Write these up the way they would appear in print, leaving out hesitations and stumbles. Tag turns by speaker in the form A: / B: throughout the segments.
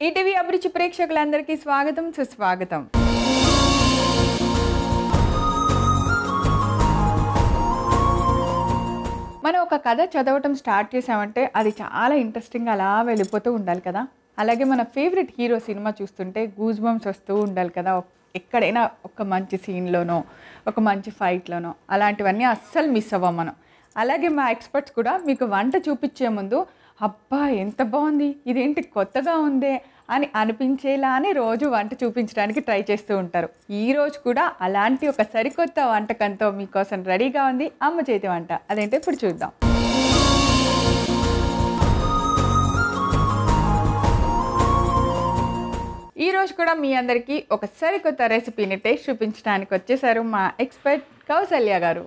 A: ETV అభిరుచి ప్రేక్షకులందరికీ స్వాగతం సుస్వాగతం. మనం ఒక కథ చదవటం స్టార్ట్ చేసామంటే అది చాలా ఇంట్రెస్టింగ్గా అలా వెళ్ళిపోతూ ఉండాలి కదా. అలాగే మన ఫేవరెట్ హీరో సినిమా చూస్తుంటే గూస్ బంప్స్ వస్తూ ఉండాలి కదా. ఎక్కడైనా ఒక మంచి సీన్లోనో ఒక మంచి ఫైట్లోనో అలాంటివన్నీ అస్సలు మిస్ అవ్వం మనం. అలాగే మా ఎక్స్పర్ట్స్ కూడా మీకు వంట చూపించే ముందు అబ్బా ఎంత బాగుంది, ఇదేంటి కొత్తగా ఉందే అని అనిపించేలానే రోజు వంట చూపించడానికి ట్రై చేస్తూ ఉంటారు. ఈరోజు కూడా అలాంటి ఒక సరికొత్త వంటకంతో మీకోసం రెడీగా ఉంది అమ్మ చేతి వంట. అదేంటో ఇప్పుడు చూద్దాం. ఈరోజు కూడా మీ అందరికీ ఒక సరికొత్త రెసిపీని టేస్ట్ చూపించడానికి వచ్చేసారు మా ఎక్స్పర్ట్ కౌసల్య గారు.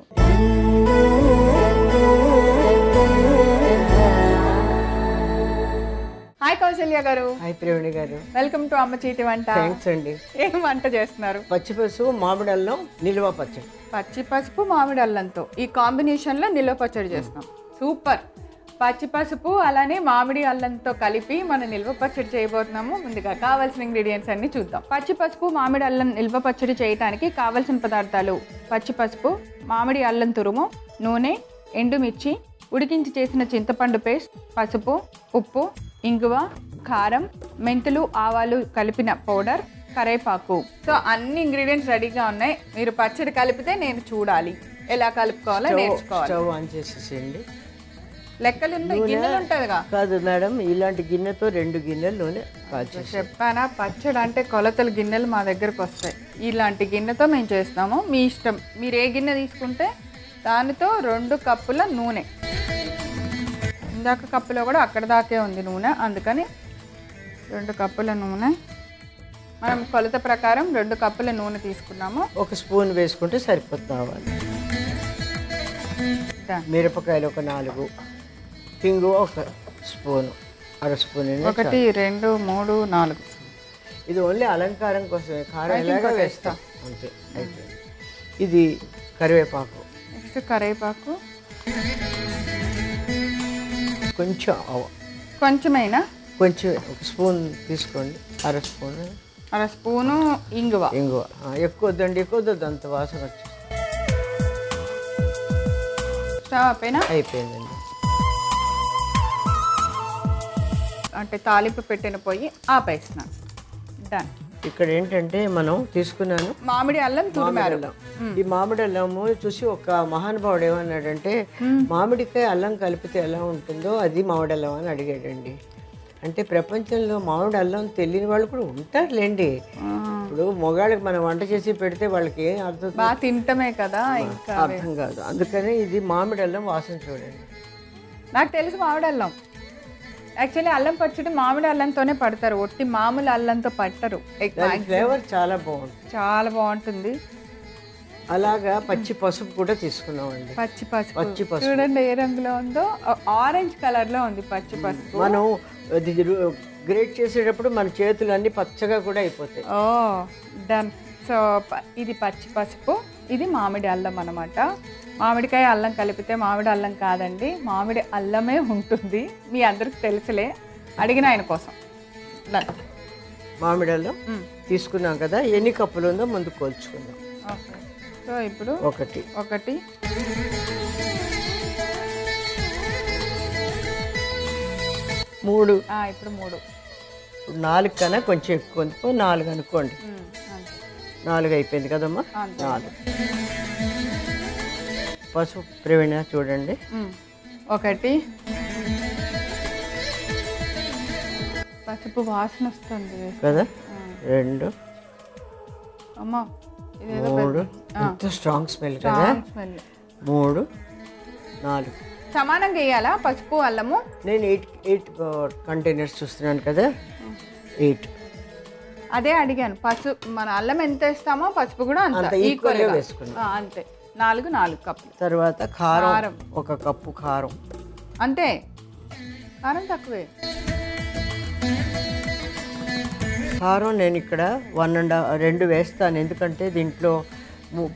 A: హాయ్ కౌసల్య గారు.
B: హాయ్ ప్రవీణి గారు.
A: వెల్కమ్ టు అమ్మ చేతి వంట.
B: థ్యాంక్స్ అండి.
A: ఏం వంట చేస్తున్నారు?
B: పచ్చిపసుపు మామిడి అల్లం నిల్వ పచ్చడి.
A: పచ్చి పసుపు మామిడి అల్లంతో ఈ కాంబినేషన్లో నిల్వ పచ్చడి చేస్తున్నాం. సూపర్. పచ్చి పసుపు అలానే మామిడి అల్లంతో కలిపి మనం నిల్వ పచ్చడి చేయబోతున్నాము. ముందుగా కావాల్సిన ఇంగ్రీడియంట్స్ అన్ని చూద్దాం. పచ్చి పసుపు మామిడి అల్లం నిల్వ పచ్చడి చేయడానికి కావాల్సిన పదార్థాలు: పచ్చి పసుపు, మామిడి అల్లం తురుము, నూనె, ఎండుమిర్చి, ఉడికించి చేసిన చింతపండు పేస్ట్, పసుపు, ఉప్పు, ఇంగువ, కారం, మెంతులు, ఆవాలు కలిపిన పౌడర్, కరేపాకు. సో అన్ని ఇంగ్రీడియంట్స్ రెడీగా ఉన్నాయి. మీరు పచ్చడి కలిపితే నేను చూడాలి, ఎలా కలుపుకోవాలో నేర్చుకోవాలి.
B: స్టవ్ ఆన్ చేసేసేయండి.
A: లెక్కలు ఉంటాయి, గిన్నెలు ఉంటుందిగా.
B: కాదు మేడం, ఇలాంటి గిన్నెతో 2 గిన్నెలు నూనె కాల్చేసి.
A: చెప్పానా, పచ్చడి అంటే కొలతల గిన్నెలు మా దగ్గరకు వస్తాయి. ఇలాంటి గిన్నెతో మేము చేస్తాము. మీ ఇష్టం, మీరు ఏ గిన్నె తీసుకుంటే దానితో 2 కప్పుల నూనె. ఇందాక కప్పులో కూడా అక్కడ దాకే ఉంది నూనె, అందుకని 2 కప్పుల నూనె. మనం కొలత ప్రకారం 2 కప్పుల నూనె తీసుకున్నాము.
B: 1 స్పూన్ వేసుకుంటే సరిపోతుంది. మిరపకాయలు ఒక 4, ఇంగువ 1 స్పూను, 1/2 స్పూన్.
A: 1 2 3 4.
B: ఇది ఓన్లీ అలంకారం కోసమే, కారం ఎలాగా వేస్తాం అంతే. అయితే ఇది కరివేపాకు.
A: నెక్స్ట్ కరివేపాకు
B: కొంచెం,
A: కొంచెమైనా
B: కొంచెం 1 స్పూన్ తీసుకోండి. 1/2 స్పూన్.
A: 1/2 స్పూను ఇంగువ.
B: ఇంగువ ఎక్కువ వద్దండి, ఎక్కువ వద్దు, అంత వాసన వచ్చి.
A: స్టవ్ ఆపేనా?
B: అయిపోయిందండి.
A: అంటే తాలింపు పెట్టిన పొయ్యి ఆపేస్తున్నాను. డన్.
B: ఇక్కడ ఏంటంటే మనం తీసుకున్నాను
A: మామిడి అల్లం తురిమారు.
B: ఈ మామిడి అల్లము చూసి ఒక మహానుభావుడు ఏమన్నాడంటే, మామిడికాయ అల్లం కలిపితే ఎలా ఉంటుందో అది మామిడి అల్లం అని అడిగాడండి. అంటే ప్రపంచంలో మామిడి అల్లం తెలియని వాళ్ళు కూడా ఉంటారులేండి. ఇప్పుడు మొగాళ్ళకి మనం వంట చేసి పెడితే వాళ్ళకి ఏం అర్థం,
A: బాగా తింటమే కదా, ఇంకా
B: అర్థం కాదు. అందుకని ఇది మామిడి అల్లం వాసన చూడండి.
A: నాకు తెలుసు మామిడి అల్లం. యాక్చువల్లీ అల్లం పచ్చడి మామిడి అల్లంతోనే పడతారు, ఒట్టి మామూలు అల్లంతో పట్టరు.
B: ఫ్లేవర్ చాలా బాగుంటుంది,
A: చాలా బాగుంటుంది.
B: అలాగా పచ్చి పసుపు కూడా తీసుకున్నామండి.
A: పచ్చి పసుపు చూడండి ఏ రంగులో ఉందో, ఆరెంజ్ కలర్ లో ఉంది పచ్చి పసుపు.
B: మనం గ్రేట్ చేసేటప్పుడు మన చేతులు అన్ని పచ్చగా కూడా అయిపోతాయి.
A: ఓ డన్. సో ఇది పచ్చి పసుపు, ఇది మామిడి అల్లం అన్నమాట. మామిడికాయ అల్లం కలిపితే మామిడి అల్లం కాదండి, మామిడి అల్లమే ఉంటుంది. మీ అందరికి తెలుసులే, అడిగిన ఆయన కోసం.
B: మామిడి అల్లం తీసుకున్నాం కదా, ఎన్ని కప్పులు ఉందో ముందు కోల్చుకుందాం.
A: ఓకే. సో ఇప్పుడు
B: 1 3
A: ఇప్పుడు 3.
B: 4 కన్నా కొంచెం ఎక్కువ ఉంది, 4 అనుకోండి. 4 అయిపోయింది కదమ్మా. 4 పసుపు ప్రవీణ చూడండి.
A: 1 పసుపు వాసన వస్తుంది
B: కదా. 2
A: అమ్మా,
B: 3 ఎంత స్ట్రాంగ్ స్మెల్ కదా. 3 4
A: సమానంగా వేయాలా పసుపు అల్లము?
B: నేను 8 కంటైనర్స్ చూస్తున్నాను కదా, 8. అదే
A: అడిగాను. పసుపు మన అల్లం ఎంత వేస్తామో పసుపు కూడా అంత
B: ఈక్వల్గా వేసుకున్నాం.
A: అంతే. 4 కప్పులు.
B: తర్వాత కారం 1 కప్పు కారం.
A: అంతే, కారం తక్కువే.
B: కారం నేను ఇక్కడ 1.5 వేస్తాను, ఎందుకంటే దీంట్లో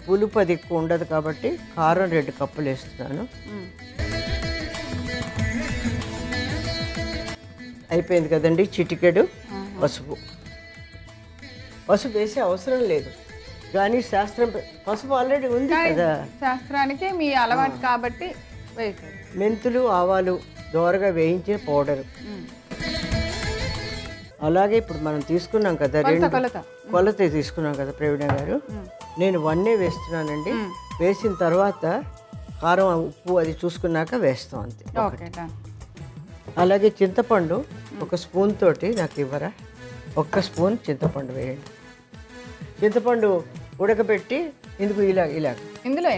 B: పులుపు అది ఎక్కువ ఉండదు కాబట్టి కారం 2 కప్పులు వేస్తున్నాను. అయిపోయింది కదండి. చిటికెడు పసుపు వేసే అవసరం లేదు, కానీ శాస్త్రం పసుపు ఆల్రెడీ ఉంది కదా.
A: శాస్త్రానికి మీ అలవాటు కాబట్టి వేసారు.
B: మెంతులు ఆవాలు దోరగా వేయించిన పౌడరు. అలాగే ఇప్పుడు మనం తీసుకున్నాం కదా, కొలత తీసుకున్నాం కదా ప్రవీణ గారు, నేను 1 వేస్తున్నానండి. వేసిన తర్వాత కారం ఉప్పు అది చూసుకున్నాక వేస్తాం అంతే. అలాగే చింతపండు 1 స్పూన్ తోటి నాకు ఇవ్వరా, 1 స్పూన్ చింతపండు వేయండి. చింతపండు ఉడకబెట్టి ఇందుకు ఇలా
A: ఇందులో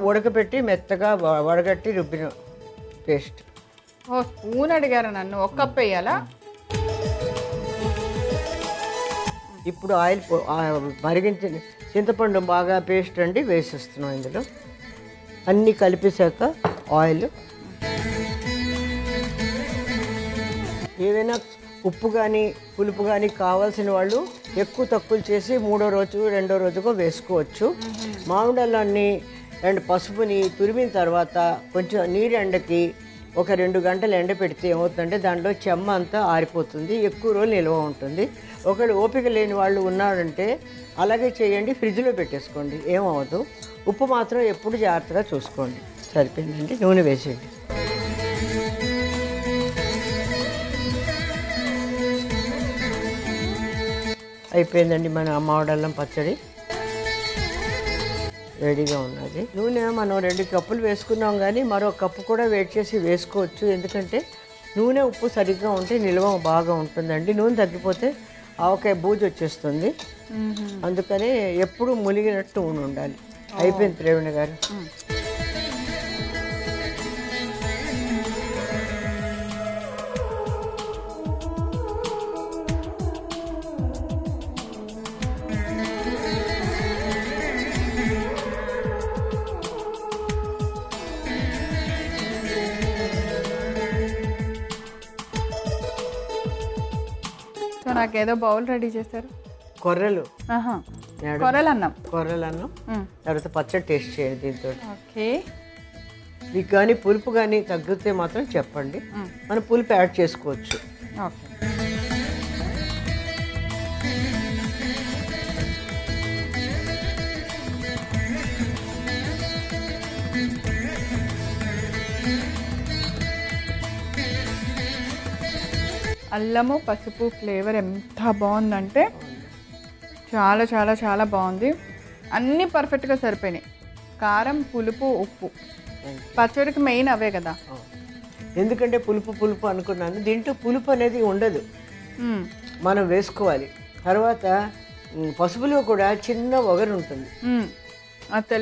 B: ఉడకబెట్టి మెత్తగా వడగట్టి రుబ్బిన పేస్ట్.
A: స్పూన్ అడిగారు నన్ను, 1 కప్ వేయాలా?
B: ఇప్పుడు ఆయిల్ మరిగించిన చింతపండు బాగా పేస్ట్ అండి వేసేస్తున్నాం. ఇందులో అన్నీ కలిపేశాక ఆయిల్, ఏదైనా ఉప్పు కానీ పులుపు కానీ కావాల్సిన వాళ్ళు ఎక్కువ తక్కువ చేసి 3వ రోజు 2వ రోజుకో వేసుకోవచ్చు. మామిడి అల్లాన్ని అండ్ పసుపుని తురిమిన తర్వాత కొంచెం నీరు ఎండకి 1-2 గంటలు ఎండ పెడితే ఏమవుతుందంటే దాంట్లో చెమ్మ అంతా ఆరిపోతుంది, ఎక్కువ రోజులు నిల్వ ఉంటుంది. ఒకవేళ ఓపిక లేని వాళ్ళు ఉన్నారంటే అలాగే చేయండి, ఫ్రిడ్జ్లో పెట్టేసుకోండి, ఏమవ్వదు. ఉప్పు మాత్రం ఎప్పుడు జాగ్రత్తగా చూసుకోండి. సరిపోయిందండి, నూనె వేసేయండి. అయిపోయిందండి మన మామిడి అల్లం పచ్చడి, రెడీగా ఉన్నది. నూనె మనం 2 కప్పులు వేసుకున్నాం, కానీ మరో కప్పు కూడా వేడి చేసి వేసుకోవచ్చు. ఎందుకంటే నూనె ఉప్పు సరిగ్గా ఉంటే నిల్వ బాగా ఉంటుందండి. నూనె తగ్గిపోతే ఆవకాయ బూజు వచ్చేస్తుంది, అందుకనే ఎప్పుడు మునిగినట్టు ఉండాలి. అయిపోయింది ప్రవీణ గారు.
A: సో నాకేదో బౌల్ రెడీ చేశారు.
B: కొర్రలు
A: కొర్రలన్నం
B: తర్వాత పచ్చడి టేస్ట్ చేయండి దీంతో.
A: ఓకే,
B: మీకు కానీ పులుపు కానీ తగ్గితే మాత్రం చెప్పండి, మనం పులుపు యాడ్ చేసుకోవచ్చు.
A: ఓకే, అల్లము పసుపు ఫ్లేవర్ ఎంత బాగుందంటే చాలా చాలా చాలా బాగుంది. అన్నీ పర్ఫెక్ట్గా సరిపోయినాయి. కారం, పులుపు, ఉప్పు, పచ్చడికి మెయిన్ అవే కదా.
B: ఎందుకంటే పులుపు అనుకున్నాను, దీంట్లో పులుపు అనేది ఉండదు, మనం వేసుకోవాలి. తర్వాత పసుపులో కూడా చిన్న ఒగరు ఉంటుంది.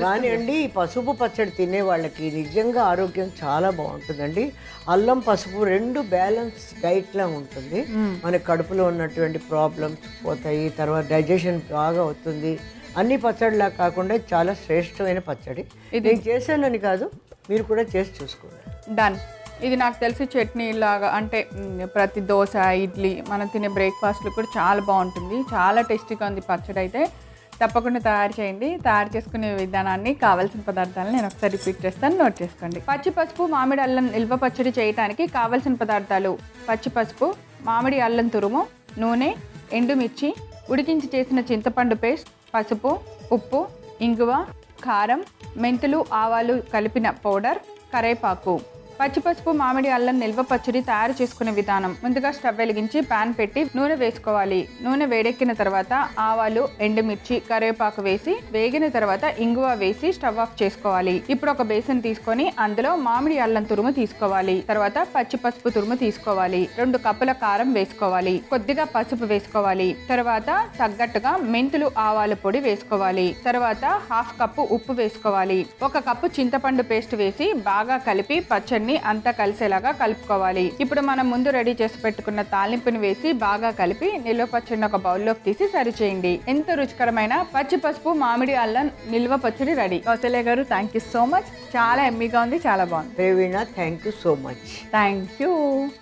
B: కానీ అండి పసుపు పచ్చడి తినే వాళ్ళకి నిజంగా ఆరోగ్యం చాలా బాగుంటుందండి. అల్లం పసుపు 2 బ్యాలెన్స్ డైట్లా ఉంటుంది. మన కడుపులో ఉన్నటువంటి ప్రాబ్లమ్స్ పోతాయి, తర్వాత డైజెషన్ బాగా అవుతుంది. అన్ని పచ్చడిలా కాకుండా చాలా శ్రేష్టమైన పచ్చడి. నేను చేశానని కాదు, మీరు కూడా చేసి చూసుకోండి.
A: డన్. ఇది నాకు తెలిసి చట్నీ లాగా, అంటే ప్రతి దోశ, ఇడ్లీ, మనం తినే బ్రేక్ఫాస్ట్లు కూడా చాలా బాగుంటుంది. చాలా టేస్టీగా ఉంది పచ్చడి. అయితే తప్పకుండా తయారు చేయండి. తయారు చేసుకునే విధానాన్ని, కావాల్సిన పదార్థాలను నేను ఒకసారి రిపీట్ చేస్తాను, నోట్ చేసుకోండి. పచ్చి పసుపు మామిడి అల్లం నిల్వ పచ్చడి చేయడానికి కావాల్సిన పదార్థాలు: పచ్చి పసుపు, మామిడి అల్లం తురుము, నూనె, ఎండుమిర్చి, ఉడికించి చేసిన చింతపండు పేస్ట్, పసుపు, ఉప్పు, ఇంగువ, కారం, మెంతులు ఆవాలు కలిపిన పౌడర్, కరేపాకు. పచ్చి పసుపు మామిడి అల్లం నిల్వ పచ్చడి తయారు చేసుకునే విధానం: ముందుగా స్టవ్ వెలిగించి పాన్ పెట్టి నూనె వేసుకోవాలి. నూనె వేడెక్కిన తర్వాత ఆవాలు, ఎండుమిర్చి, కరివేపాకు వేసి వేగిన తర్వాత ఇంగువ వేసి స్టవ్ ఆఫ్ చేసుకోవాలి. ఇప్పుడు ఒక బేసన్ తీసుకొని అందులో మామిడి అల్లం తురుము తీసుకోవాలి. తర్వాత పచ్చి పసుపు తురుము తీసుకోవాలి. 2 కప్పుల కారం వేసుకోవాలి. కొద్దిగా పసుపు వేసుకోవాలి. తర్వాత తగ్గట్టుగా మెంతులు ఆవాల పొడి వేసుకోవాలి. తర్వాత 1/2 కప్పు ఉప్పు వేసుకోవాలి. 1 కప్పు చింతపండు పేస్ట్ వేసి బాగా కలిపి పచ్చడిని అంతా కలిసేలాగా కలుపుకోవాలి. ఇప్పుడు మనం ముందు రెడీ చేసి పెట్టుకున్న తాలింపుని వేసి బాగా కలిపి నిల్వ పచ్చడిని ఒక బౌల్లోకి తీసి సర్వ్ చేయండి. ఎంతో రుచికరమైన పచ్చి పసుపు మామిడి అల్లం నిల్వ పచ్చడి రెడీ. కౌసల్య గారు, థ్యాంక్ యూ సో మచ్. చాలా ఎమ్మీగా ఉంది, చాలా బాగుంది.
B: Praveena, thank you so much.
A: Thank you.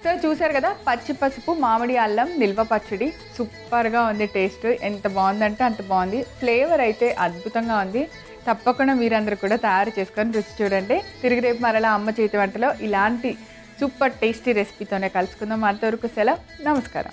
A: So చూసారు కదా, పచ్చి పసుపు మామిడి అల్లం నిల్వ పచ్చడి సూపర్గా ఉంది. టేస్ట్ ఎంత బాగుందంటే అంత బాగుంది. ఫ్లేవర్ అయితే అద్భుతంగా ఉంది. తప్పకుండా మీరందరూ కూడా తయారు చేసుకొని రుచి చూడండి. తిరిగి రేపు మరలా అమ్మ చేతి వంటలో ఇలాంటి సూపర్ టేస్టీ రెసిపీతోనే కలుసుకుందాం. అంతవరకు సెలవు, నమస్కారం.